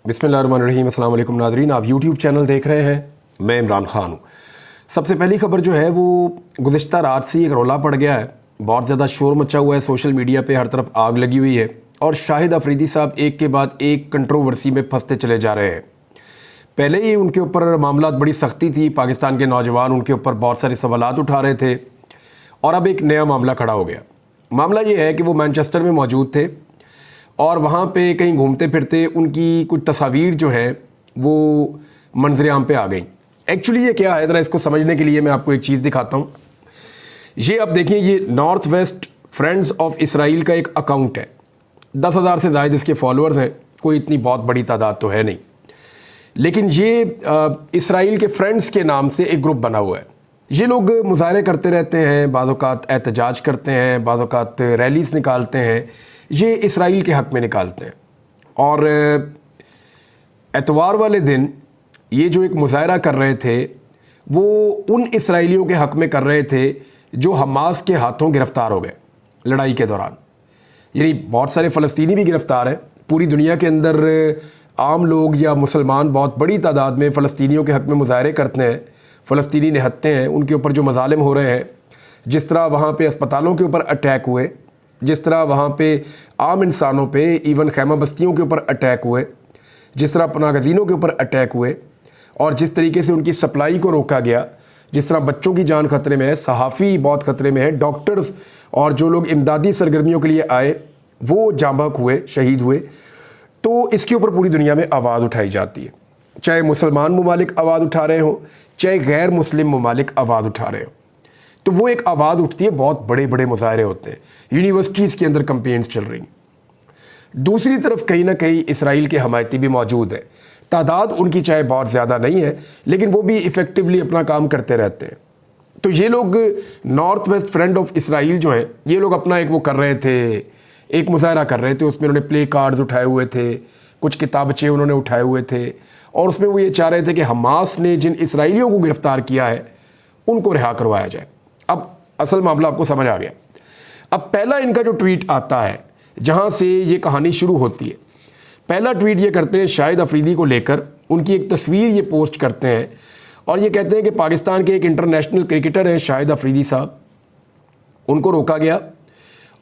बिस्मिल्लाहिर्रहमानिर्रहीम। अस्सलाम वालेकुम नाज़रीन, आप यूट्यूब चैनल देख रहे हैं, मैं इमरान ख़ान हूँ। सबसे पहली ख़बर जो है वो गुज़िश्ता रात से एक रौला पड़ गया है, बहुत ज़्यादा शोर मचा हुआ है, सोशल मीडिया पे हर तरफ आग लगी हुई है और शाहिद अफरीदी साहब एक के बाद एक कंट्रोवर्सी में फंसते चले जा रहे हैं। पहले ही उनके ऊपर मामला बड़ी सख्ती थी, पाकिस्तान के नौजवान उनके ऊपर बहुत सारे सवालात उठा रहे थे और अब एक नया मामला खड़ा हो गया। मामला ये है कि वो मैनचेस्टर में मौजूद थे और वहाँ पे कहीं घूमते फिरते उनकी कुछ तस्वीर जो है वो मंजर आम पे आ गई। एक्चुअली ये क्या है, ज़रा इसको समझने के लिए मैं आपको एक चीज़ दिखाता हूँ। ये आप देखिए, ये north west friends of Israel का एक अकाउंट है। 10,000 से ज़ायद इसके फॉलोअर्स हैं, कोई इतनी बहुत बड़ी तादाद तो है नहीं, लेकिन ये इसराइल के फ्रेंड्स के नाम से एक ग्रुप बना हुआ है। ये लोग मुजाहरे करते रहते हैं, बाज़ औक़ात एहतजाज करते हैं, बाज़ औक़ात रैलीज़ निकालते हैं, ये इसराइल के हक़ में निकालते हैं। और एतवार वाले दिन ये जो एक मुजाहरा कर रहे थे वो उन इसराइलियों के हक़ में कर रहे थे जो हमास के हाथों गिरफ़्तार हो गए लड़ाई के दौरान। यानी बहुत सारे फ़लस्तीनी भी गिरफ़्तार हैं। पूरी दुनिया के अंदर आम लोग या मुसलमान बहुत बड़ी तादाद में फ़लस्तीनियों के हक़ में मुजाहरे करते हैं, फ़लस्तीनी निहत्ते हैं, उनके ऊपर जो मज़ालिम हो रहे हैं, जिस तरह वहाँ पे अस्पतालों के ऊपर अटैक हुए, जिस तरह वहाँ पे आम इंसानों पे, इवन खैमा बस्तियों के ऊपर अटैक हुए, जिस तरह पनागज़ीनों के ऊपर अटैक हुए और जिस तरीके से उनकी सप्लाई को रोका गया, जिस तरह बच्चों की जान खतरे में है, सहाफ़ी बहुत खतरे में है, डॉक्टर्स और जो लोग इमदादी सरगर्मियों के लिए आए वो जाँ बहक हुए, शहीद हुए। तो इसके ऊपर पूरी दुनिया में आवाज़ उठाई जाती है, चाहे मुसलमान ममालिक आवाज़ उठा रहे हों, चाहे गैर मुस्लिम ममालिक आवाज़ उठा रहे हों। तो वो एक आवाज़ उठती है, बहुत बड़े बड़े मुजाहरे होते हैं, यूनिवर्सिटीज़ के अंदर कैंपेन्स चल रही हैं। दूसरी तरफ कहीं ना कहीं इसराइल के हमायती भी मौजूद हैं। तादाद उनकी चाहे बहुत ज़्यादा नहीं है, लेकिन वो भी इफ़ेक्टिवली अपना काम करते रहते हैं। तो ये लोग north west front of Israel जो हैं, ये लोग अपना एक वो कर रहे थे, एक मुजाहरा कर रहे थे। उसमें उन्होंने प्ले कार्ड्स उठाए हुए थे, कुछ किताबचे उन्होंने उठाए हुए थे और उसमें वो ये चाह रहे थे कि हमास ने जिन इसराइलियों को गिरफ़्तार किया है उनको रिहा करवाया जाए। अब असल मामला आपको समझ आ गया। अब पहला इनका जो ट्वीट आता है जहाँ से ये कहानी शुरू होती है, पहला ट्वीट ये करते हैं शाहिद अफरीदी को लेकर, उनकी एक तस्वीर ये पोस्ट करते हैं और ये कहते हैं कि पाकिस्तान के एक इंटरनेशनल क्रिकेटर हैं शाहिद अफरीदी साहब, उनको रोका गया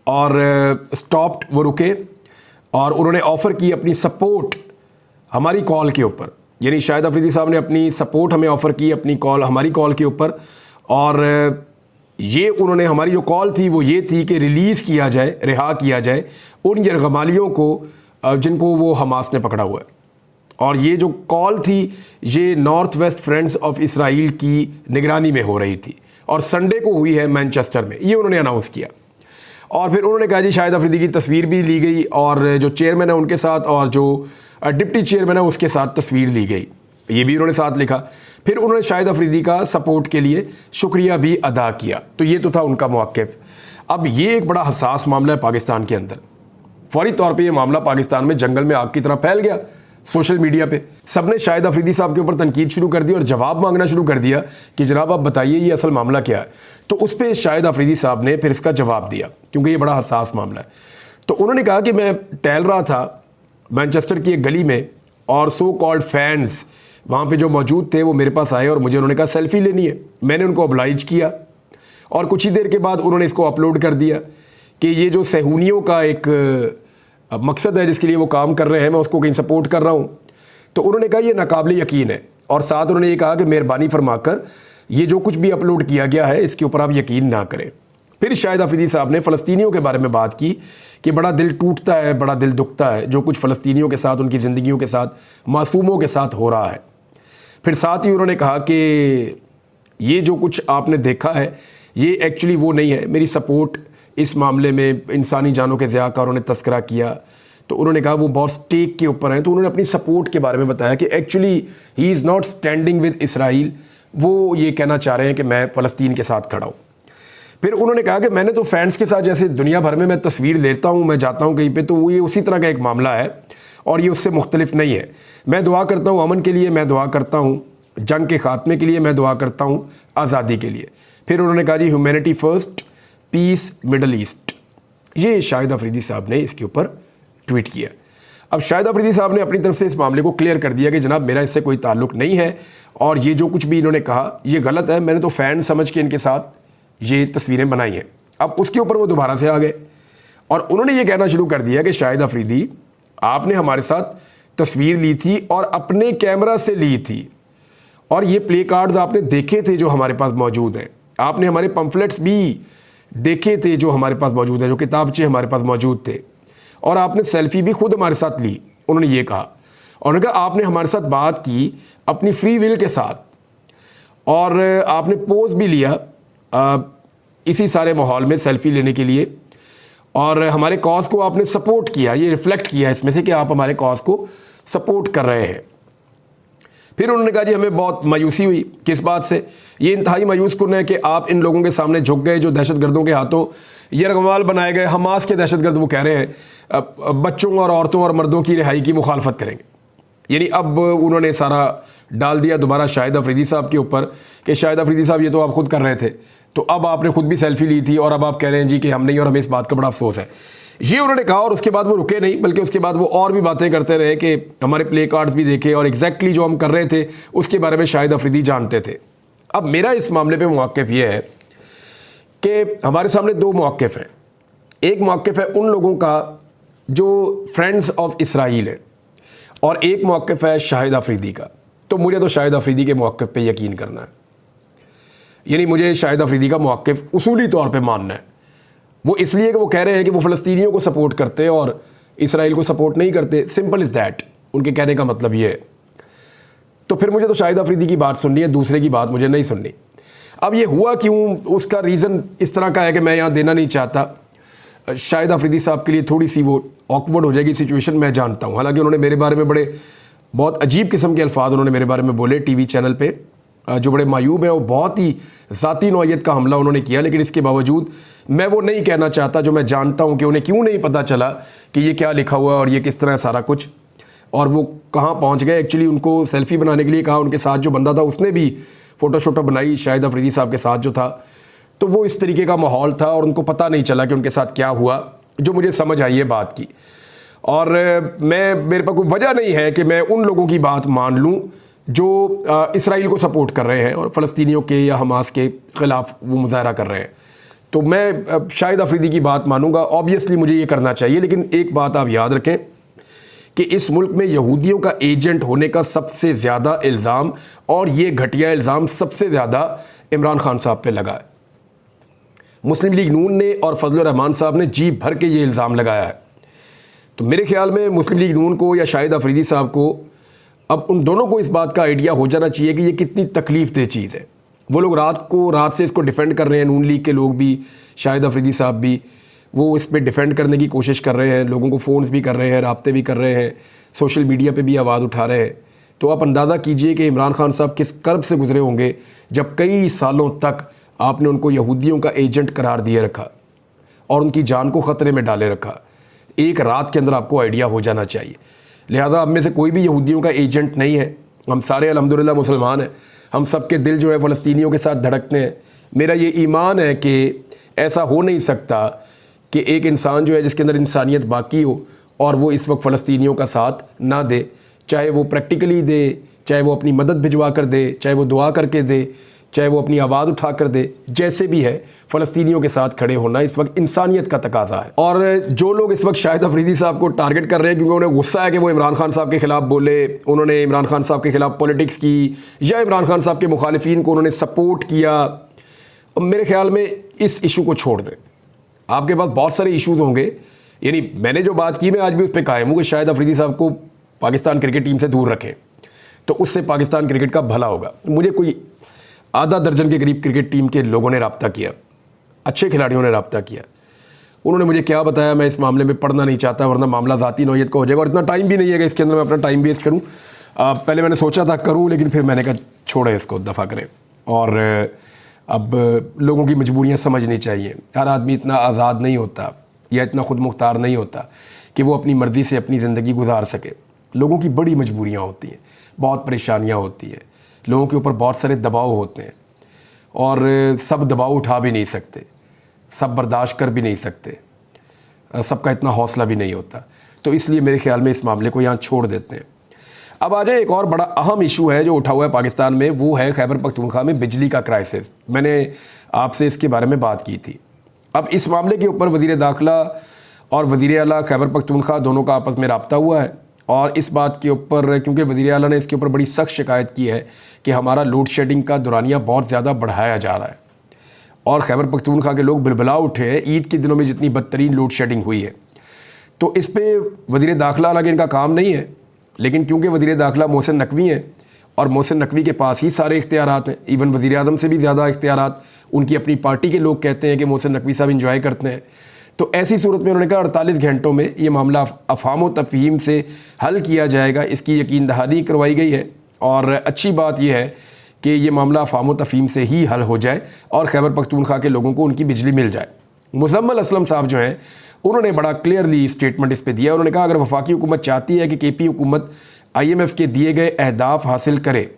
और स्टॉप्ड, वो रुके और उन्होंने ऑफ़र की अपनी सपोर्ट हमारी कॉल के ऊपर। यानी शाहिद अफरीदी साहब ने अपनी सपोर्ट हमें ऑफ़र की अपनी कॉल, हमारी कॉल के ऊपर। और ये उन्होंने, हमारी जो कॉल थी वो ये थी कि रिलीज़ किया जाए, रिहा किया जाए उन यरगमालियों को जिनको वो हमास ने पकड़ा हुआ है। और ये जो कॉल थी ये north west friends of Israel की निगरानी में हो रही थी और संडे को हुई है मैनचेस्टर में, ये उन्होंने अनाउंस किया। और फिर उन्होंने कहा जी शाहिद अफरीदी की तस्वीर भी ली गई और जो चेयरमैन है उनके साथ और जो डिप्टी चेयरमैन है उसके साथ तस्वीर ली गई, ये भी उन्होंने साथ लिखा। फिर उन्होंने शाहिद अफरीदी का सपोर्ट के लिए शुक्रिया भी अदा किया। तो ये तो था उनका मौक़िफ़। अब ये एक बड़ा हसास मामला है पाकिस्तान के अंदर। फौरी तौर पे ये मामला पाकिस्तान में जंगल में आग की तरह फैल गया। सोशल मीडिया पे सबने शाहिद अफरीदी साहब के ऊपर तनकीद शुरू कर दी और जवाब मांगना शुरू कर दिया कि जनाब आप बताइए ये असल मामला क्या है। तो उस पर शाहिद अफरीदी साहब ने फिर इसका जवाब दिया, क्योंकि ये बड़ा हसास मामला है। तो उन्होंने कहा कि मैं टहल रहा था मैनचेस्टर की एक गली में और सो कॉल्ड फैंस वहाँ पे जो मौजूद थे वो मेरे पास आए और मुझे उन्होंने कहा सेल्फ़ी लेनी है। मैंने उनको ऑब्लाइज किया और कुछ ही देर के बाद उन्होंने इसको अपलोड कर दिया कि ये जो सहूनियों का एक मकसद है जिसके लिए वो काम कर रहे हैं, मैं उसको कहीं सपोर्ट कर रहा हूँ। तो उन्होंने कहा ये नाकाबिल यकीन है और साथ उन्होंने ये कहा कि मेहरबानी फरमाकर ये जो कुछ भी अपलोड किया गया है इसके ऊपर आप यकीन ना करें। फिर शाहिद अफरीदी साहब ने फ़लस्तीनियों के बारे में बात की कि बड़ा दिल टूटता है, बड़ा दिल दुखता है जो कुछ फ़लस्तीनियों के साथ, उनकी ज़िंदगियों के साथ, मासूमों के साथ हो रहा है। फिर साथ ही उन्होंने कहा कि ये जो कुछ आपने देखा है ये एक्चुअली वो नहीं है, मेरी सपोर्ट इस मामले में इंसानी जानों के ज़िया का उन्होंने तस्करा किया। तो उन्होंने कहा वो बहुत स्टेक के ऊपर हैं। तो उन्होंने अपनी सपोर्ट के बारे में बताया कि actually he is not standing with Israel, वो ये कहना चाह रहे हैं कि मैं फ़लस्तीन के साथ खड़ा हूँ। फिर उन्होंने कहा कि मैंने तो फैंस के साथ जैसे दुनिया भर में मैं तस्वीर लेता हूँ, मैं जाता हूँ कहीं पे, तो ये उसी तरह का एक मामला है और ये उससे मुख्तलिफ नहीं है। मैं दुआ करता हूँ अमन के लिए, मैं दुआ करता हूँ जंग के ख़ात्मे के लिए, मैं दुआ करता हूँ आज़ादी के लिए। फिर उन्होंने कहा जी humanity first, peace middle east. ये शाहिद अफरीदी साहब ने इसके ऊपर ट्वीट किया। اب شاہد آفریدی صاحب نے اپنی طرف سے اس معاملے کو کلیئر کر دیا کہ جناب میرا اس سے کوئی تعلق نہیں ہے اور یہ جو کچھ بھی انہوں نے کہا یہ غلط ہے، میں نے تو فین سمجھ کے ان کے ساتھ یہ تصویریں بنائی ہیں۔ اب اس کے اوپر وہ دوبارہ سے آ گئے اور انہوں نے یہ کہنا شروع کر دیا کہ شاہد آفریدی آپ نے ہمارے ساتھ تصویر لی تھی اور اپنے کیمرہ سے لی تھی، اور یہ پلے کارڈز آپ نے دیکھے تھے جو ہمارے پاس موجود ہیں، آپ نے ہمارے پمفلٹس بھی دیکھے تھے جو ہمارے پاس موجود ہیں، جو کتابچے ہمارے پاس موجود تھے، اور آپ نے سیلفی بھی خود ہمارے ساتھ لی۔ انہوں نے یہ کہا، اور انہوں نے کہا آپ نے ہمارے ساتھ بات کی اپنی فری ول کے ساتھ، اور آپ نے پوز بھی لیا اسی سارے ماحول میں سیلفی لینے کے لیے، اور ہمارے کاز کو آپ نے سپورٹ کیا، یہ ریفلیکٹ کیا اس میں سے کہ آپ ہمارے کاز کو سپورٹ کر رہے ہیں۔ پھر انہوں نے کہا جی ہمیں بہت مایوسی ہوئی، کس بات سے؟ یہ انتہائی مایوس کن ہے کہ آپ ان لوگوں کے سامنے جھک گئے جو دہشت گردوں کے ہاتھوں یرغمال بنائے گئے حماس کے دہشت گرد، وہ کہہ رہے ہیں بچوں اور عورتوں اور مردوں کی رہائی کی مخالفت کریں گے۔ یعنی اب انہوں نے سارا ڈال دیا دوبارہ شاہد آفریدی صاحب کے اوپر کہ شاہد آفریدی صاحب یہ تو آپ خود کر رہے تھے، تو اب آپ نے خود بھی سیلفی لی تھی اور اب آپ کہہ رہے ہیں جی کہ ہم نہیں، اور ہمیں اس بات کا بڑا افسوس ہے۔ یہ انہوں نے کہا، اور اس کے بعد وہ رکے نہیں بلکہ اس کے بعد وہ اور بھی باتیں کرتے رہے کہ ہمارے پلے کارڈز بھی دیکھے اور ایگزیکٹلی جو ہم کر رہے تھے اس کے بارے میں شاہد آفریدی جانتے تھے۔ اب میرا اس معاملے پہ موقف یہ ہے کہ ہمارے سامنے دو موقف ہیں۔ ایک موقف ہے ان لوگوں کا جو فرینڈز آف اسرائیل ہے، اور ایک موقف ہے شاہد آفریدی کا۔ تو مجھے تو شاہد آفریدی کے موقف پہ یقین کرنا ہے، یعنی مجھے شاہد آفریدی کا موقف اصولی طور پہ ماننا ہے۔ وہ اس لیے کہ وہ کہہ رہے ہیں کہ وہ فلسطینیوں کو سپورٹ کرتے اور اسرائیل کو سپورٹ نہیں کرتے، سمپل از دیٹ، ان کے کہنے کا مطلب یہ ہے۔ تو پھر مجھے تو شاہد آفریدی کی بات سننی ہے، دوسرے کی بات مجھے نہیں سننی۔ اب یہ ہوا کیوں، اس کا ریزن اس طرح کا ہے کہ میں یہاں دینا نہیں چاہتا۔ شاہد آفریدی صاحب کے لیے تھوڑی سی وہ آکورڈ ہو جائے گی سچویشن، میں جانتا ہوں، حالانکہ انہوں نے میرے بارے میں بہت عجیب قسم کے الفاظ انہوں نے میرے بارے میں بولے ٹی وی چینل پہ، جو بڑے معیوب ہیں، وہ بہت ہی ذاتی نوعیت کا حملہ انہوں نے کیا، لیکن اس کے باوجود میں وہ نہیں کہنا چاہتا جو میں جانتا ہوں کہ انہیں کیوں نہیں پتہ چلا کہ یہ کیا لکھا ہوا ہے اور یہ کس طرح سارا کچھ، اور وہ کہاں پہنچ گئے۔ ایکچولی ان کو سیلفی بنانے کے لیے کہا، ان کے ساتھ جو بندہ تھا اس نے بھی فوٹو شوٹو بنائی شاہد آفریدی صاحب کے ساتھ جو تھا، تو وہ اس طریقے کا ماحول تھا اور ان کو پتہ نہیں چلا کہ ان کے ساتھ کیا ہوا، جو مجھے سمجھ آئی ہے بات کی۔ اور میرے پاس کوئی وجہ نہیں ہے کہ میں ان لوگوں کی بات مان لوں جو اسرائیل کو سپورٹ کر رہے ہیں اور فلسطینیوں کے یا حماس کے خلاف وہ مظاہرہ کر رہے ہیں، تو میں شاہد آفریدی کی بات مانوں گا۔ آبویسلی مجھے یہ کرنا چاہیے، لیکن ایک بات آپ یاد رکھیں کہ اس ملک میں یہودیوں کا ایجنٹ ہونے کا سب سے زیادہ الزام، اور یہ گھٹیا الزام سب سے زیادہ عمران خان صاحب پہ لگا ہے۔ مسلم لیگ نون نے اور فضل الرحمان صاحب نے جی بھر کے یہ الزام لگایا ہے۔ تو میرے خیال میں مسلم لیگ نون کو یا شاہد آفریدی صاحب کو، اب ان دونوں کو اس بات کا آئیڈیا ہو جانا چاہیے کہ یہ کتنی تکلیف دہ چیز ہے۔ وہ لوگ رات سے اس کو ڈیفینڈ کر رہے ہیں، نون لیگ کے لوگ بھی، شاہد آفریدی صاحب بھی، وہ اس پہ ڈیفینڈ کرنے کی کوشش کر رہے ہیں، لوگوں کو فونز بھی کر رہے ہیں، رابطے بھی کر رہے ہیں، سوشل میڈیا پہ بھی آواز اٹھا رہے ہیں۔ تو آپ اندازہ کیجئے کہ عمران خان صاحب کس کرب سے گزرے ہوں گے جب کئی سالوں تک آپ نے ان کو یہودیوں کا ایجنٹ قرار دیے رکھا اور ان کی جان کو خطرے میں ڈالے رکھا۔ ایک رات کے اندر آپ کو آئیڈیا ہو جانا چاہیے۔ لہذا اب میں سے کوئی بھی یہودیوں کا ایجنٹ نہیں ہے، ہم سارے الحمدللہ مسلمان ہیں، ہم سب کے دل جو ہے فلسطینیوں کے ساتھ دھڑکتے ہیں۔ میرا یہ ایمان ہے کہ ایسا ہو نہیں سکتا کہ ایک انسان جو ہے جس کے اندر انسانیت باقی ہو اور وہ اس وقت فلسطینیوں کا ساتھ نہ دے، چاہے وہ پریکٹیکلی دے، چاہے وہ اپنی مدد بھجوا کر دے، چاہے وہ دعا کر کے دے، چاہے وہ اپنی آواز اٹھا کر دے، جیسے بھی ہے فلسطینیوں کے ساتھ کھڑے ہونا اس وقت انسانیت کا تقاضا ہے۔ اور جو لوگ اس وقت شاہد آفریدی صاحب کو ٹارگٹ کر رہے ہیں کیونکہ انہیں غصہ ہے کہ وہ عمران خان صاحب کے خلاف بولے، انہوں نے عمران خان صاحب کے خلاف پولیٹکس کی، یا عمران خان صاحب کے مخالفین کو انہوں نے سپورٹ کیا، میرے خیال میں اس ایشو کو چھوڑ دیں۔ آپ کے پاس بہت سارے ایشوز ہوں گے، یعنی میں نے جو بات کی میں آج بھی اس پہ قائم ہوں کہ شاہد آفریدی صاحب کو پاکستان کرکٹ ٹیم سے دور رکھیں تو اس سے پاکستان کرکٹ کا بھلا ہوگا۔ مجھے کوئی آدھا درجن کے قریب کرکٹ ٹیم کے لوگوں نے رابطہ کیا، اچھے کھلاڑیوں نے رابطہ کیا، انہوں نے مجھے کیا بتایا میں اس معاملے میں پڑھنا نہیں چاہتا ورنہ معاملہ ذاتی نوعیت کا ہو جائے گا، اور اتنا ٹائم بھی نہیں ہے کہ اس کے اندر میں اپنا ٹائم ویسٹ کروں۔ پہلے میں نے سوچا تھا کروں، لیکن پھر میں نے کہا چھوڑے اس کو، دفع کریں۔ اور اب لوگوں کی مجبوریاں سمجھنی چاہیے۔ ہر آدمی اتنا آزاد نہیں ہوتا یا اتنا خود مختار نہیں ہوتا کہ وہ اپنی مرضی سے اپنی زندگی گزار سکے۔ لوگوں کی بڑی مجبوریاں ہوتی ہیں، بہت پریشانیاں ہوتی ہیں، لوگوں کے اوپر بہت سارے دباؤ ہوتے ہیں، اور سب دباؤ اٹھا بھی نہیں سکتے، سب برداشت کر بھی نہیں سکتے، سب کا اتنا حوصلہ بھی نہیں ہوتا۔ तो इसलिए मेरे ख्याल में इस मामले को यहाँ छोड़ देते हैं। अब आ जाए एक और बड़ा अहम इशू है जो उठा हुआ है पाकिस्तान में, वो है खैबर पख्तूनख्वा में बिजली का क्राइसिस। मैंने आपसे इसके बारे में बात की थी। अब इस मामले के ऊपर वज़ीर दाखिला और वज़ीर आला खैबर पख्तूनख्वा दोनों का आपस में रब्ता हुआ है, और इस बात के ऊपर क्योंकि वज़ीर आला ने इसके ऊपर बड़ी सख्त शिकायत की है कि हमारा लोड शेडिंग का दौरानिया बहुत ज़्यादा बढ़ाया जा रहा है, और खैबर पख्तूनख्वा के लोग बिलबिला उठे हैं ईद के दिनों में जितनी बदतरीन लोड शेडिंग हुई है। तो इस पर वज़ीर दाखिला, हालांकि इनका काम नहीं है, लेकिन क्योंकि वज़ीर दाखिला मोहसिन नकवी हैं और मोहसिन नकवी के पास ही सारे इख्तियारात हैं, इवन वज़ीर आज़म से भी ज़्यादा इख्तियारात उनकी अपनी पार्टी के लोग कहते हैं कि मोहसिन नकवी साहब इंजॉय करते हैं। तो ऐसी सूरत में उन्होंने कहा 48 घंटों में ये मामला अफ़हाम व तफ़हीम से हल किया जाएगा, इसकी यकीन दहानी करवाई गई है। और अच्छी बात यह है कि ये मामला अफ़हाम व तफ़हीम से ही हल हो जाए और खैबर पख्तूनख्वा के लोगों को उनकी बिजली मिल जाए। मुज़म्मिल असलम साहब जो हैं उन्होंने बड़ा क्लियरली स्टेटमेंट इस पे दिया। उन्होंने कहा अगर वफाकी हुकूमत चाहती है कि KP हुकूमत IMF के दिए गए अहदाफ हासिल करे,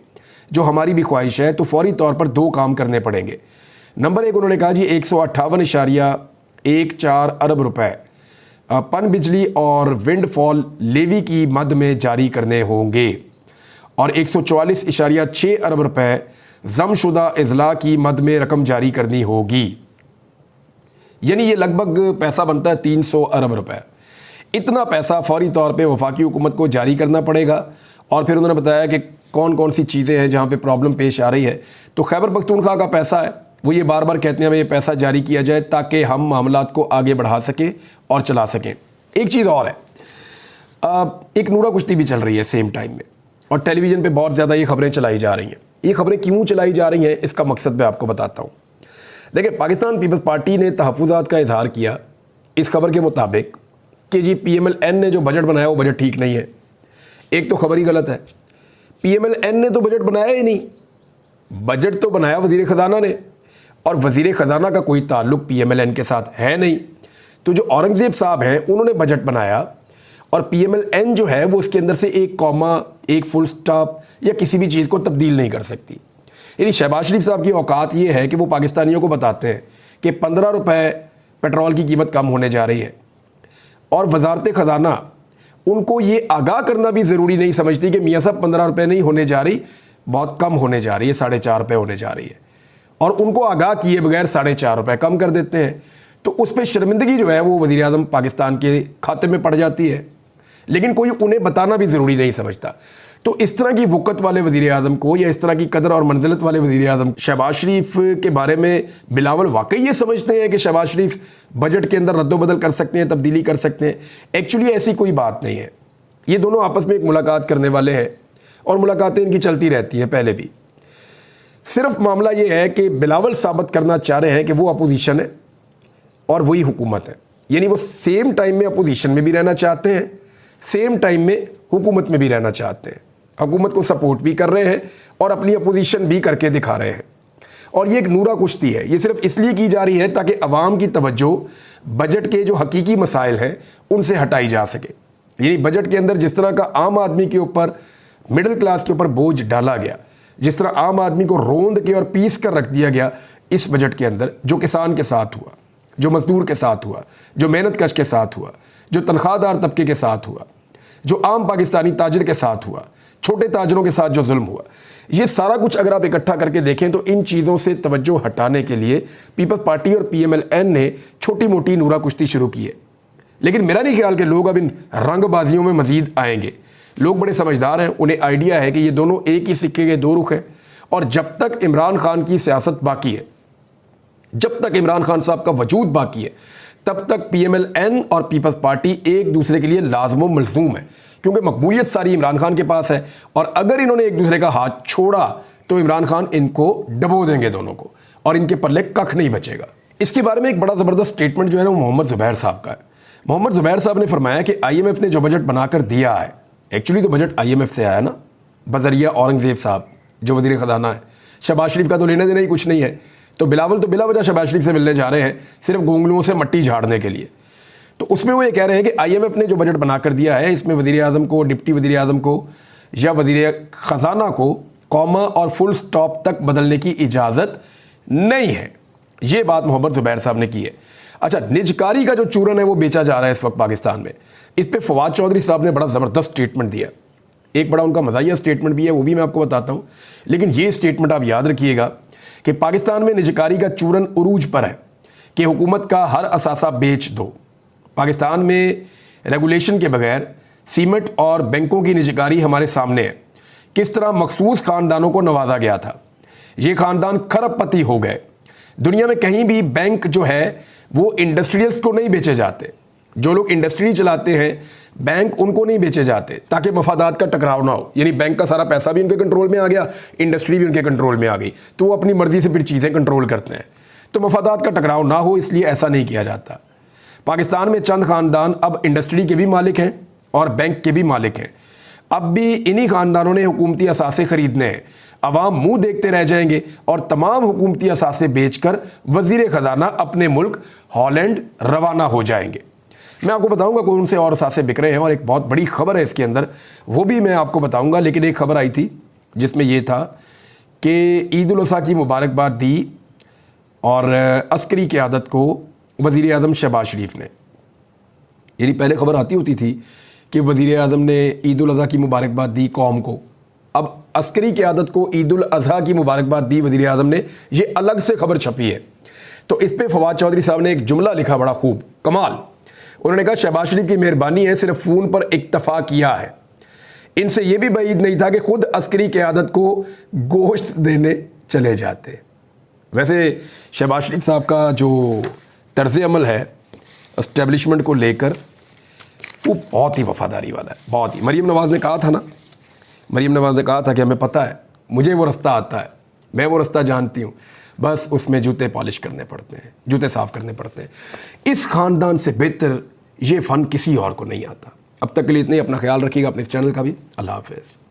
जो हमारी भी ख्वाहिश है, तो फौरी तौर पर 2 काम करने पड़ेंगे। नंबर 1 उन्होंने कहा जी 158.14 अरब रुपए पन बिजली और विंड फॉल लेवी की मद में जारी करने होंगे, और 144.6 अरब रुपए जमशुदा इजला की मद में रकम जारी करनी होगी। यानी ये लगभग पैसा बनता है 300 अरब रुपए। इतना पैसा फौरी तौर पे वफाकी हुकूमत को जारी करना पड़ेगा। और फिर उन्होंने बताया कि कौन कौन सी चीज़ें हैं जहाँ पे प्रॉब्लम पेश आ रही है। तो खैबर पख्तूनख्वा का पैसा है, वो ये बार बार कहते हैं हमें ये पैसा जारी किया जाए ताकि हम मामलात को आगे बढ़ा सकें और चला सकें। एक चीज़ और है, एक नूरा कुश्ती भी चल रही है सेम टाइम में, और टेलीविज़न पर बहुत ज़्यादा ये खबरें चलाई जा रही हैं। ये खबरें क्यों चलाई जा रही हैं, इसका मकसद मैं आपको बताता हूँ। देखिए, पाकिस्तान पीपल्स पार्टी ने तहफ़्फ़ुज़ात का इजहार किया इस खबर के मुताबिक कि जी PMLN ने जो बजट बनाया वो बजट ठीक नहीं है। एक तो खबर ही गलत है, PMLN ने तो बजट बनाया ही नहीं, बजट तो बनाया वज़ीर ख़ज़ाना ने, और वज़ीर ख़ज़ाना का कोई ताल्लुक़ PMLN के साथ है नहीं। तो जो औरंगज़ेब साहब हैं उन्होंने बजट बनाया, और PMLN जो है वो उसके अंदर से एक कॉमा, एक फुल स्टॉप या किसी भी चीज़ को तब्दील नहीं कर सकती। यानी शहबाज शरीफ साहब की औकात ये है कि वो पाकिस्तानियों को बताते हैं कि 15 रुपए पेट्रोल की कीमत कम होने जा रही है, और वजारत ख़जाना उनको ये आगाह करना भी ज़रूरी नहीं समझती कि मियाँ साहब 15 रुपये नहीं होने जा रही, बहुत कम होने जा रही है, 4.5 रुपये होने जा रही है, और उनको आगाह किए बगैर 4.5 रुपये कम कर देते हैं। तो उस पर शर्मिंदगी जो है वो वज़ीर आज़म पाकिस्तान के खाते में पड़ जाती है, लेकिन कोई उन्हें बताना भी ज़रूरी नहीं समझता। तो इस तरह की वक़्त वाले वज़ीर आज़म को, या इस तरह की कदर और मंजिलत वाले वज़ीर आज़म, शहबाज शरीफ के बारे में बिलावल वाकई ये समझते हैं कि शहबाज शरीफ बजट के अंदर रद्दोबदल कर सकते हैं, तब्दीली कर सकते हैं? एक्चुअली ऐसी कोई बात नहीं है। ये दोनों आपस में एक मुलाकात करने वाले हैं, और मुलाकातें इनकी चलती रहती हैं पहले भी। सिर्फ मामला ये है कि बिलावल साबित करना चाह रहे हैं कि वो अपोजिशन है और वही हुकूमत है। यानी वो सेम टाइम में अपोजिशन में भी रहना चाहते हैं, सेम टाइम में हुकूमत में भी रहना चाहते हैं, हुकूमत को सपोर्ट भी कर रहे हैं और अपनी अपोजिशन भी करके दिखा रहे हैं। और ये एक नूरा कुश्ती है, ये सिर्फ इसलिए की जा रही है ताकि अवाम की तवज्जो बजट के जो हकीकी मसाइल हैं उनसे हटाई जा सके। यानी बजट के अंदर जिस तरह का आम आदमी के ऊपर, मिडिल क्लास के ऊपर बोझ डाला गया, जिस तरह आम आदमी को रोंद के और पीस कर रख दिया गया इस बजट के अंदर, जो किसान के साथ हुआ, जो मजदूर के साथ हुआ, जो मेहनत कश के साथ हुआ, जो तनख्वाहदार तबके के साथ हुआ, जो आम पाकिस्तानी ताजिर के साथ हुआ, छोटे ताजरों के साथ जो जुल्म हुआ, ये सारा कुछ अगर आप इकट्ठा करके देखें तो इन चीज़ों से तवज्जो हटाने के लिए पीपल्स पार्टी और PMLN ने छोटी मोटी नूरा कुश्ती शुरू की है। लेकिन मेरा नहीं ख्याल कि लोग अब इन रंगबाजियों में मजीद आएंगे। लोग बड़े समझदार हैं, उन्हें आइडिया है कि ये दोनों एक ही सिक्के के 2 रुख हैं, और जब तक इमरान खान की सियासत बाकी है, जब तक इमरान खान साहब का वजूद बाकी है, तब तक PMLN और पीपल्स पार्टी एक दूसरे के लिए लाजमो मलजूम है, क्योंकि मकबूलियत सारी इमरान खान के पास है। और अगर इन्होंने एक दूसरे का हाथ छोड़ा तो इमरान खान इनको डबो देंगे दोनों को, और इनके पल्ले कख नहीं बचेगा। इसके बारे में एक बड़ा ज़बरदस्त स्टेटमेंट जो है ना वो मोहम्मद ज़ुबैर साहब का है। मोहम्मद ज़ुबैर साहब ने फरमाया कि IMF ने जो बजट बनाकर दिया है, एक्चुअली तो बजट IMF से आया ना, बजरिया औरंगज़ेब साहब जो वज़ीर ख़ज़ाना है। शहबाज शरीफ का तो लेना देना ही कुछ नहीं है, तो बिलावल तो बिला वजह शहबाज शरीफ से मिलने जा रहे हैं सिर्फ गोंगलुओं से मट्टी झाड़ने के लिए। तो उसमें वो ये कह रहे हैं कि IMF ने जो बजट बना कर दिया है, इसमें वज़ीर आज़म को, डिप्टी वज़ीर आज़म को या वज़ीर ख़ज़ाना को कॉमा और फुल स्टॉप तक बदलने की इजाज़त नहीं है। ये बात मोहम्मद ज़ुबैर साहब ने की है। अच्छा, निजकारी का जो चूरन है वो बेचा जा रहा है इस वक्त पाकिस्तान में। इस पे फवाद चौधरी साहब ने बड़ा ज़बरदस्त स्टेटमेंट दिया, एक बड़ा उनका मज़ाहिया स्टेटमेंट भी है, वो भी मैं आपको बताता हूँ। लेकिन ये स्टेटमेंट आप याद रखिएगा कि पाकिस्तान में निजकारी का चूरन उरूज पर है कि हुकूमत का हर असासा बेच दो। पाकिस्तान में रेगुलेशन के बगैर सीमेंट और बैंकों की निजकारी हमारे सामने है। किस तरह मखसूस ख़ानदानों को नवाजा गया था, ये ख़ानदान खरबपति हो गए। दुनिया में कहीं भी बैंक जो है वो इंडस्ट्रियल्स को नहीं बेचे जाते। जो लोग इंडस्ट्री चलाते हैं बैंक उनको नहीं बेचे जाते ताकि मफादात का टकराव ना हो। यानी बैंक का सारा पैसा भी उनके कंट्रोल में आ गया, इंडस्ट्री भी उनके कंट्रोल में आ गई, तो वो अपनी मर्जी से फिर चीज़ें कंट्रोल करते हैं। तो मफादात का टकराव ना हो इसलिए ऐसा नहीं किया जाता। पाकिस्तान में चंद ख़ानदान अब इंडस्ट्री के भी मालिक हैं और बैंक के भी मालिक हैं। अब भी इन्हीं ख़ानदानों ने हुकूमती असासे ख़रीदने हैं। अवाम मुंह देखते रह जाएंगे और तमाम हुकूमती असासे बेचकर वज़ीर ख़जाना अपने मुल्क हॉलैंड रवाना हो जाएंगे। मैं आपको बताऊंगा कौन से और असासे बिक रहे हैं और एक बहुत बड़ी खबर है इसके अंदर, वो भी मैं आपको बताऊंगा। लेकिन एक खबर आई थी जिसमें यह था कि ईद उल अज़हा की मुबारकबाद दी और अस्करी क़यादत को वज़ीर आज़म शहबाज शरीफ ने। यानी पहले खबर आती होती थी कि वज़ीर आज़म ने ईद उल अज़हा की मुबारकबाद दी कौम को, अब अस्करी क़यादत को ईद उल अज़हा की मुबारकबाद दी वज़ीर आज़म ने, ये अलग से खबर छपी है। तो इस पे फवाद चौधरी साहब ने एक जुमला लिखा बड़ा खूब कमाल। उन्होंने कहा शहबाज शरीफ की मेहरबानी है, सिर्फ फ़ोन पर इत्तफा किया है। इनसे यह भी बईद नहीं था कि खुद अस्करी क़यादत को गोश्त देने चले जाते। वैसे शहबाज शरीफ साहब का जो तर्ज़ अमल है एस्टेब्लिशमेंट को लेकर वो बहुत ही वफ़ादारी वाला है, बहुत ही। मरीम नवाज़ ने कहा था ना, मरीम नवाज़ ने कहा था कि हमें पता है, मुझे वो रास्ता आता है, मैं वो रास्ता जानती हूँ, बस उसमें जूते पॉलिश करने पड़ते हैं, जूते साफ़ करने पड़ते हैं। इस ख़ानदान से बेहतर ये फ़न किसी और को नहीं आता। अब तक के लिए इतने, अपना ख्याल रखिएगा, अपने इस चैनल का भी। अल्लाह हाफ़िज़।